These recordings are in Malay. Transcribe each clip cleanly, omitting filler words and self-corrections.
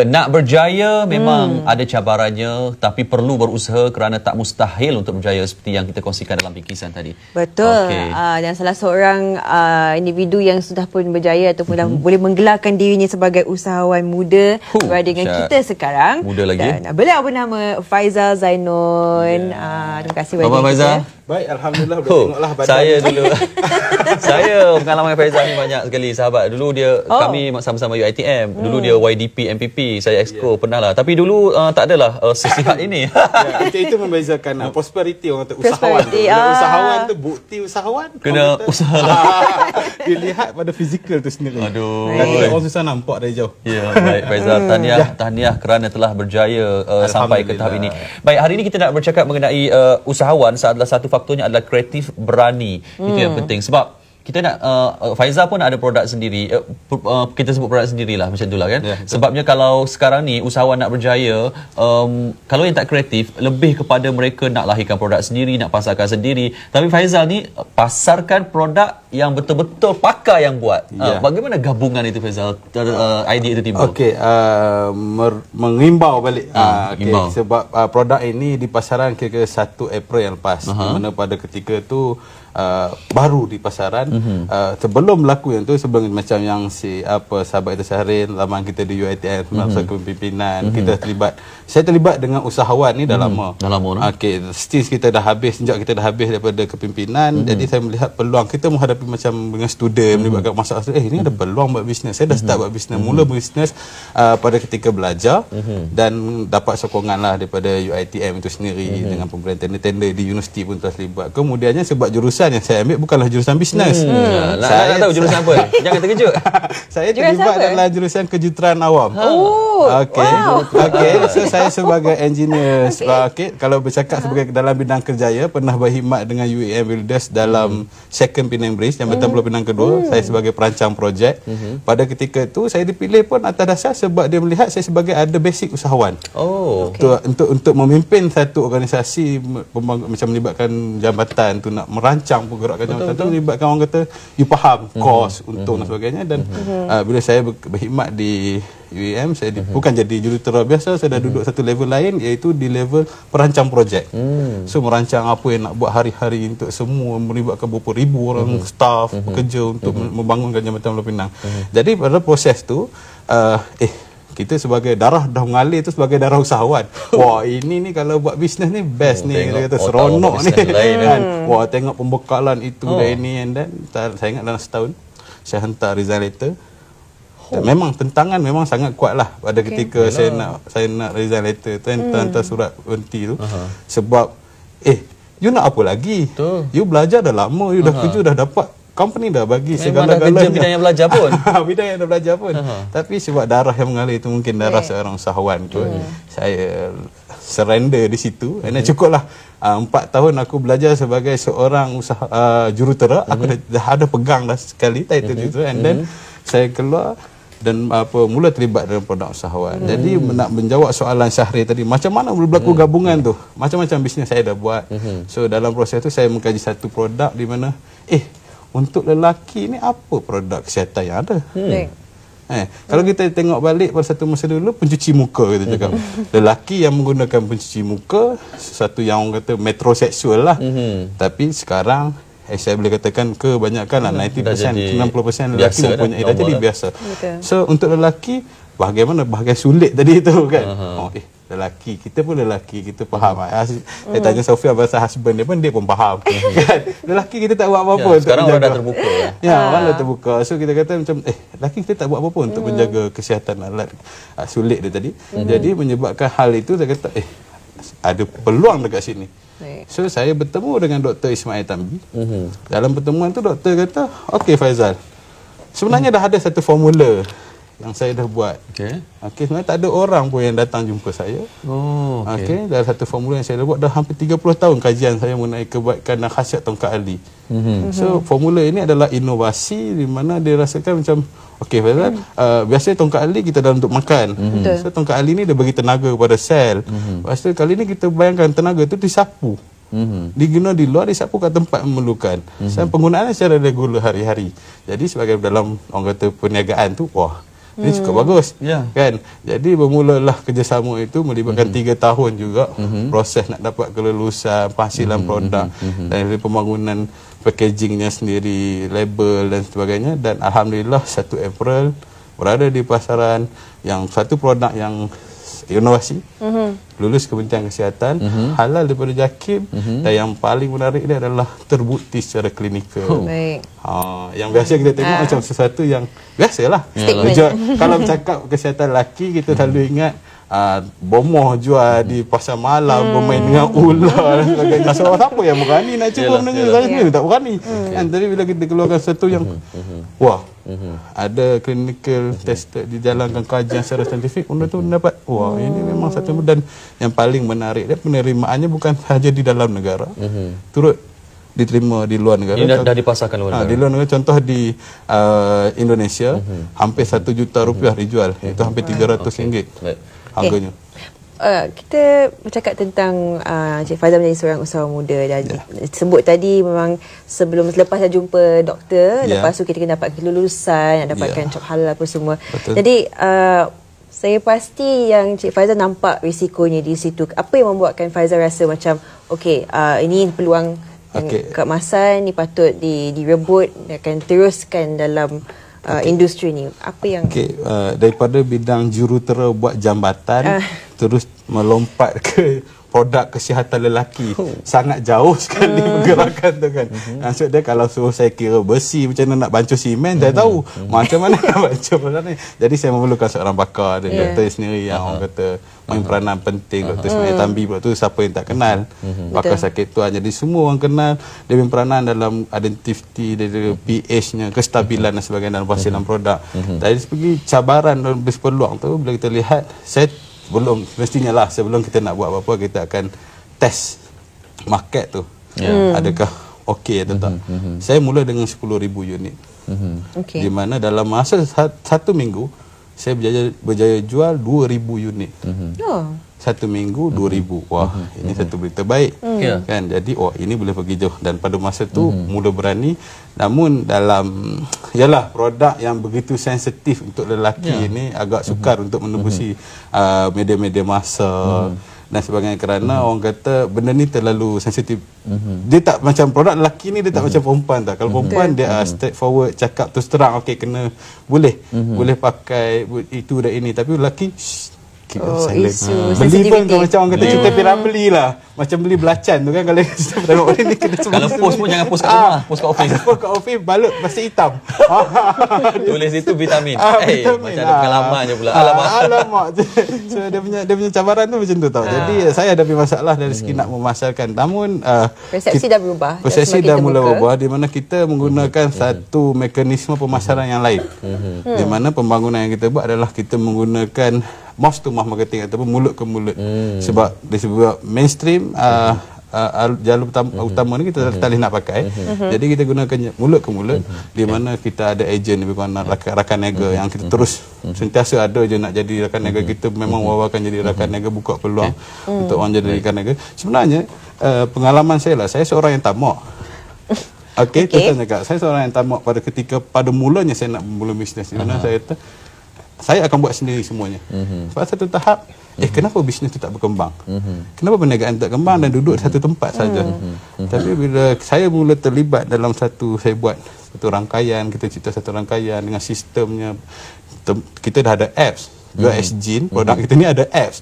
Nak berjaya memang ada cabarannya, tapi perlu berusaha kerana tak mustahil untuk berjaya seperti yang kita kongsikan dalam bingkisan tadi. Betul. Dan salah seorang individu yang sudah pun berjaya ataupun dah boleh menggelarkan dirinya sebagai usahawan muda berada dengan kita sekarang. Muda lagi. Dan beliau bernama Faizal Zainun. Terima kasih banyak. Faizal. Baik, alhamdulillah boleh tengoklah badan. Saya dulu. Saya pengalaman Faizal ni banyak sekali sahabat. Dulu dia kami sama-sama UiTM. Dulu dia YDP MPP, saya Exco pernah lah. Tapi dulu tak adalah sesihat ini. Itu membezakan prosperity orang kata usahawan. Usahawan tu bukti usahawan. Kena usaha. Dilihat pada fizikal tu sendiri. Aduh. Kan orang susah nampak dari jauh. Ya, baik Faizal. Tahniah kerana telah berjaya sampai ke tahap ini. Baik, hari ini kita nak bercakap mengenai usahawan. Adalah satu faktornya adalah kreatif, berani. Itu yang penting. Sebab kita nak Faizal pun ada produk sendiri. Kita sebut produk sendirilah macam itulah kan. Sebabnya kalau sekarang ni usahawan nak berjaya, kalau yang tak kreatif, lebih kepada mereka nak lahirkan produk sendiri, nak pasarkan sendiri. Tapi Faizal ni pasarkan produk yang betul-betul pakar yang buat. Bagaimana gabungan itu Faizal? Idea itu timbul. Okey, mengimbau balik. Sebab produk ini di pasaran kira-kira 1 April yang lepas. Di mana pada ketika tu baru di pasaran. Sebelum berlaku yang tu, sebelum macam yang sahabat kita Syahrin, laman kita di UiTM, masa kepimpinan, kita terlibat. Saya terlibat dengan usahawan ni dah lama. Okey, stage kita dah habis, sejak kita dah habis daripada kepimpinan. Jadi saya melihat peluang kita menghadapi macam dengan student, melibatkan masalah ini ada peluang buat bisnes. Saya dah start buat bisnes, mula bisnes pada ketika belajar dan dapat sokongan lah daripada UiTM itu sendiri dengan pemberian tender-tender di universiti pun terlibat. Kemudiannya sebab jurusan yang saya ambil bukanlah jurusan bisnes. Saya nak tahu jurusan apa. Jangan terkejut. Saya terlibat dalam jurusan kejuruteraan awam. Okey. So saya sebagai engineer, kalau bercakap sebagai dalam bidang kerjaya, pernah berkhidmat dengan UAM Builders dalam second Penang Bridge, yang Pulau Pinang kedua. Saya sebagai perancang projek. Pada ketika itu saya dipilih pun atas dasar sebab dia melihat saya sebagai ada basic usahawan. Untuk memimpin satu organisasi, macam melibatkan jambatan tu, nak merancang pergerakan jambatan tu, melibatkan orang kata you faham kos, untung dan sebagainya. Dan bila saya berkhidmat di UAM, saya bukan jadi jurutera biasa, saya dah duduk satu level lain, iaitu di level perancang projek. So merancang apa yang nak buat hari-hari untuk semua, melibatkan berapa ribu orang staff bekerja untuk membangunkan jambatan Pulau Pinang. Jadi pada proses tu kita sebagai darah dah mengalir tu sebagai darah usahawan. Wah, ini ni kalau buat bisnes ni best ni, dia kata seronok ni kan. Wah, tengok pembekalan itu dan ini, and then saya ingat dalam setahun saya hantar resign letter. Dan memang tentangan memang sangat kuat lah pada ketika saya nak resign letter tu, hantar surat berhenti tu. Sebab you nak apa lagi? You belajar dah lama, you dah kerja, dah dapat company dah bagi segala-galanya. Bidang yang belajar pun. Bidang yang dah belajar pun. Tapi sebab darah yang mengalir itu, mungkin darah seorang usahawan tu, saya surrender di situ. Dan cukuplah 4 tahun aku belajar sebagai seorang jurutera. Aku dah ada pegang dah sekali title itu. And then saya keluar dan mula terlibat dalam produk usahawan. Jadi nak menjawab soalan Syahrir tadi, macam mana boleh berlaku gabungan tu? Macam-macam bisnes saya dah buat. So dalam proses tu saya mengkaji satu produk di mana untuk lelaki ni apa produk kesihatan yang ada? Kalau kita tengok balik pada satu masa dulu, pencuci muka kita cakap. Lelaki yang menggunakan pencuci muka, sesuatu yang orang kata metroseksual lah. Tapi sekarang saya boleh katakan kebanyakan lah, 90%, 90% lelaki mempunyai dah jadi biasa. So untuk lelaki, bagaimana bahagian sulit tadi tu kan? Lelaki, kita pun lelaki, kita faham. Saya tanya Sofia pasal husband dia pun faham. Kan? Lelaki kita tak buat apa-apa. Sekarang orang dah terbuka. Orang dah terbuka. So kita kata macam, lelaki kita tak buat apa-apa untuk menjaga kesihatan alat sulit dia tadi. Jadi menyebabkan hal itu, saya kata, ada peluang dekat sini. So saya bertemu dengan Dr. Ismail Tambi. Dalam pertemuan tu doktor kata, okey Faizal, sebenarnya dah ada satu formula yang saya dah buat. Sebenarnya tak ada orang pun yang datang jumpa saya. Dalam satu formula yang saya dah buat dah hampir 30 tahun kajian saya mengenai kebaikan dan khasiat tongkat ali. So formula ini adalah inovasi di mana dia rasakan macam Faizal, biasanya tongkat ali kita dalam untuk makan. So tongkat ali ni dia bagi tenaga kepada sel. Lepas tu kali ni kita bayangkan tenaga tu disapu. Diguna di luar, disapu kat tempat memerlukan. Penggunaannya secara regular hari-hari. Jadi sebagai dalam orang kata perniagaan tu, Ini cukup bagus. Kan? Jadi bermulalah kerjasama itu melibatkan 3 tahun juga proses nak dapat kelulusan penghasilan produk dan dari pembangunan packagingnya sendiri, label dan sebagainya, dan alhamdulillah 1 April berada di pasaran yang satu produk yang inovasi, lulus Kementerian Kesihatan, halal daripada JAKIM, dan yang paling menarik dia adalah terbukti secara klinikal. Yang biasa kita tengok macam sesuatu yang biasalah. Kalau bercakap kesihatan lelaki, kita selalu ingat bomoh jual di pasar malam, bermain dengan ular dan sebagainya. So, siapa yang berani nak cuba benda ni? Saya sendiri tak berani. Tapi bila kita keluarkan sesuatu yang wah, ada clinical tested, dijalankan kajian secara saintifik, benda tu dapat wah, ini memang satu. Dan yang paling menarik dia, penerimaannya bukan sahaja di dalam negara, turut diterima di luar negara. Ini dah dipasarkan luar negara. Di luar negara, contoh di Indonesia, hampir 1 juta rupiah dijual, itu hampir RM300 harganya. Kita bercakap tentang Cik Faizal menjadi seorang usahawan muda, dan sebut tadi memang selepas dah jumpa doktor, lepas tu kita kena dapat kelulusan, dapatkan cap halal apa semua. Jadi saya pasti yang Cik Faizal nampak risikonya di situ. Apa yang membuatkan Faizal rasa macam ini peluang keemasan ni patut direbut, akan teruskan dalam industri ni? Apa yang daripada bidang jurutera buat jambatan terus melompat ke produk kesihatan lelaki, sangat jauh sekali pergerakan tu kan. Maksud dia, kalau suruh saya kira besi macam mana nak bancuh simen, saya tahu macam mana nak bancuh ni. Jadi saya memerlukan seorang pakar, dan doktor sendiri yang orang kata main peranan penting. Dr. Ismail Tambi pula tu, siapa yang tak kenal pakar sakit tuan. Jadi semua orang kenal dia main peranan dalam identiti dari pH-nya, kestabilan dan sebagainya dalam penghasilan produk. Dari segi cabaran dan peluang tu, bila kita lihat, saya mestinya lah sebelum kita nak buat apa-apa, kita akan test market tu, adakah okey atau tak. Saya mula dengan 10,000 unit, di mana dalam masa 1 minggu saya berjaya jual 2,000 unit. 1 minggu 2,000. Wah, ini satu berita baik kan. Jadi ini boleh pergi jauh. Dan pada masa tu mula berani. Namun dalam produk yang begitu sensitif untuk lelaki ini agak sukar untuk menembusi media-media massa dan sebagainya, kerana orang kata benda ni terlalu sensitif. Dia tak macam produk lelaki ni, dia tak macam perempuan tak. Kalau perempuan dia straightforward, cakap terus terang, kena boleh pakai itu dan ini. Tapi lelaki beli pun macam orang kata kita pirang beli lah, macam beli belacan tu kan. Kalau kita tengok ni kena kalau post pun jangan post kat rumah, post kat office. Post kat office balut plastik hitam. Tulis itu vitamin. Macam ada pengalaman je pula. Alamak. So dia punya cabaran tu macam tu tau. Jadi saya ada masalah dari segi nak memasarkan. Namun persepsi dah berubah. Persepsi dah mula berubah, di mana kita menggunakan satu mekanisme pemasaran yang lain. Di mana pembangunan yang kita buat adalah kita menggunakan mouth to mouth marketing ataupun mulut ke mulut. Sebab disebut mainstream jalur utama ni kita tak boleh nak pakai. Jadi kita gunakan mulut ke mulut, di mana kita ada ejen, rakan niaga yang kita terus sentiasa ada je nak jadi rakan niaga kita. Memang wawakan jadi rakan niaga, buka peluang untuk orang jadi rakan niaga. Sebenarnya pengalaman saya lah, saya seorang yang tamak. Tuan cakap, saya seorang yang tamak pada mulanya saya nak memulai bisnes. Di mana saya kata saya akan buat sendiri semuanya. Pada satu tahap, kenapa bisnes itu tak berkembang? Kenapa perniagaan tak berkembang dan duduk di satu tempat saja? Tapi bila saya mula terlibat dalam saya buat satu rangkaian, kita cipta satu rangkaian dengan sistemnya. Kita dah ada apps. Jual S-Gene, produk kita ni ada apps.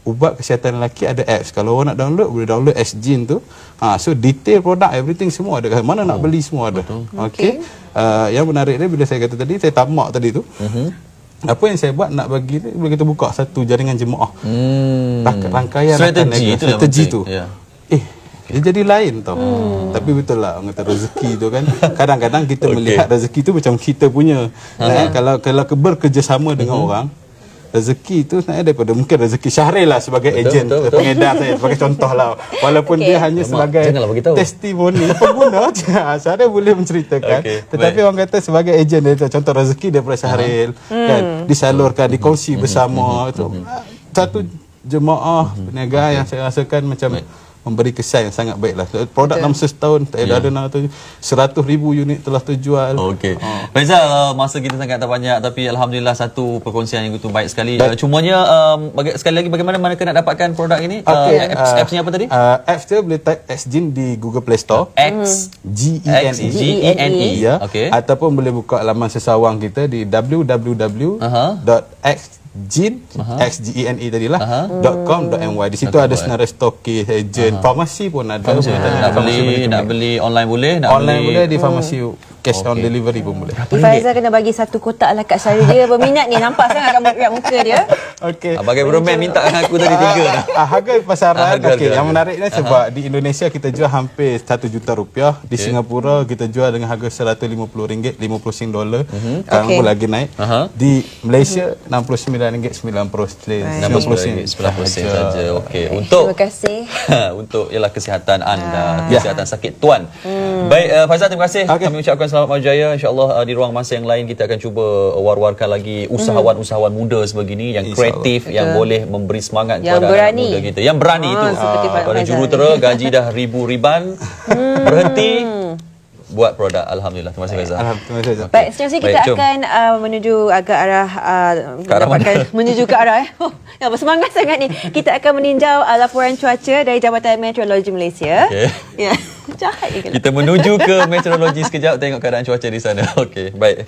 Ubat kesihatan lelaki ada apps. Kalau orang nak download, boleh download S-Gene tu. So detail produk, everything semua ada. Mana nak beli semua ada. Yang menarik dia, bila saya kata tadi, saya tamak tadi tu. Apa yang saya buat nak bagi ni, boleh kita buka satu jaringan jemaah. Rangkaian strategi tu. Dia jadi lain tau. Tapi betul lah, orang kata rezeki tu kan. Kadang-kadang kita melihat rezeki tu macam kita punya. Kalau bekerjasama dengan orang, rezeki itu sebenarnya daripada mungkin rezeki Syahril lah sebagai ejen, pengedar saya sebagai contoh lah, walaupun dia hanya sebagai testimoni pengguna. Syahril boleh menceritakan, tetapi orang kata sebagai ejen dia, contoh rezeki daripada Syahril kan, disalurkan, dikongsi bersama. Itu satu jemaah perniagaan yang saya rasakan macam memberi kesan yang sangat baiklah. Produk dalam setahun tak ada 100,000 unit telah terjual. Okey. Faizal, masa kita sangat tak banyak, tapi alhamdulillah satu perkongsian yang begitu baik sekali. Cumanya sekali lagi, bagaimana mereka nak dapatkan produk ini? Apps-nya apa tadi? Apps dia boleh type Xgene di Google Play Store. Xgene. Ya. Okay. Ataupun boleh buka laman sesawang kita di www.xgene tadilah .com.my. Di situ ada senarai stokis, ejen, farmasi pun ada. Nak beli online boleh, online boleh di farmasi cash on delivery pun boleh. Faizal kena bagi satu kotak lah kat saya. Dia berminat ni, nampak sangat kat muka dia. Okey. Abang Roman minta dengan aku tadi 3 dah. Harga pasaran yang menariknya sebab di Indonesia kita jual hampir 1 juta rupiah, di Singapura kita jual dengan harga RM150, 50 Sing dolar. Sekarang pun lagi naik. Di Malaysia RM69.90 saja. Okey. Untuk terima kasih. Untuk ialah kesihatan anda, kesihatan sakit tuan. Baik, Faizal, terima kasih. Kami ucapkan selamat berjaya. InsyaAllah di ruang masa yang lain kita akan cuba war-warkan lagi usahawan-usahawan muda sebegini yang kreatif, yang boleh memberi semangat yang kepada anak muda kita. Yang berani itu. Pada jurutera gaji dah ribu-riban, berhenti buat produk. Alhamdulillah. Terima kasih Faizal. Alhamdulillah. Baik, seterusnya kita akan menuju agak arah menuju ke arah ya, bersemangat sangat ni. Kita akan meninjau laporan cuaca dari Jabatan Meteorologi Malaysia. Ya. Jahat kita menuju ke meteorologi sekejap, tengok keadaan cuaca di sana. Okey, baik.